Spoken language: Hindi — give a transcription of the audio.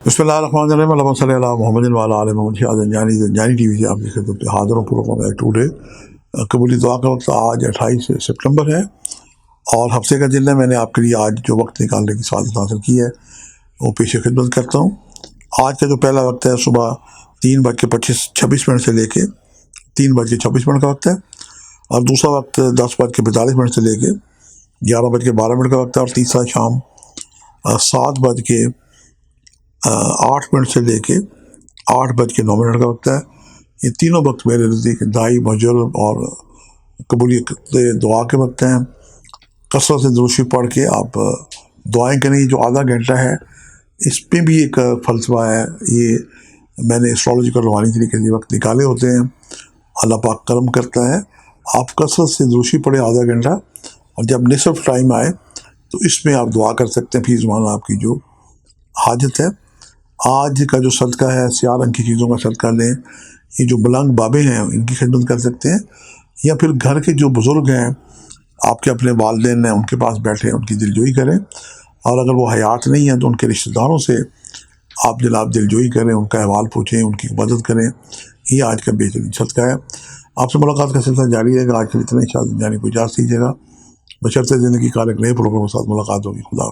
बिस्मिल्लाहिर्रहमानिर्रहीम अल्लाहुम्मा सल्ली अला मुहम्मदिन व अला आलि मुहम्मद। जानी टीवी से आपकी खिदमत में हाज़िर हूँ प्रोग्राम है टुडे। कबूली दुआ का वक्त आज 28 सितंबर है और हफ्ते का दिन है। मैंने आपके लिए आज जो वक्त निकालने की सआदत हासिल की है वो पेश खिदमत करता हूँ। आज का जो पहला वक्त है सुबह 3:26 से लेके 3:26 का वक्त है और दूसरा वक्त 10:42 से लेके 11:12 का वक्त है और तीसरा शाम 7:08 से लेके 8:09 का वक्त है। ये तीनों वक्त मेरे नज़दीक दाई मजुर्ब और कबूलियत दुआ के वक्त हैं। कसरत से दुरूशी पढ़ के आप दुआएं करें। जो आधा घंटा है इसमें भी एक फ़लसफ़ा है। ये मैंने एस्ट्रोलॉजिकल रूहानी तरीके से वक्त निकाले होते हैं। अल्लाह पाक करम करता है। आप कसरत से दुरूशी पढ़े आधा घंटा और जब निसफ टाइम आए तो इसमें आप दुआ कर सकते हैं। फी ज़ुबान आपकी जो हाजत है। आज का जो सदका है सियाह रंग की चीज़ों का सदका लें। ये जो बुलंद बाबे हैं इनकी खिदमत कर सकते हैं या फिर घर के जो बुज़ुर्ग हैं आपके अपने वालिदैन हैं उनके पास बैठे उनकी दिलजोई करें और अगर वो हयात नहीं है तो उनके रिश्तेदारों से आप जनाब दिलजोई करें, उनका अहवाल पूछें, उनकी मदद करें। ये आज का बेहतरीन सदका है। आपसे मुलाकात का सिलसिला जारी रहेगा। आज के लिए इतना ही। जाने को इजाज़त दीजिएगा। बशर्ते ज़िंदगी का एक नए प्रोग्राम के साथ मुलाकात होगी। खुदा।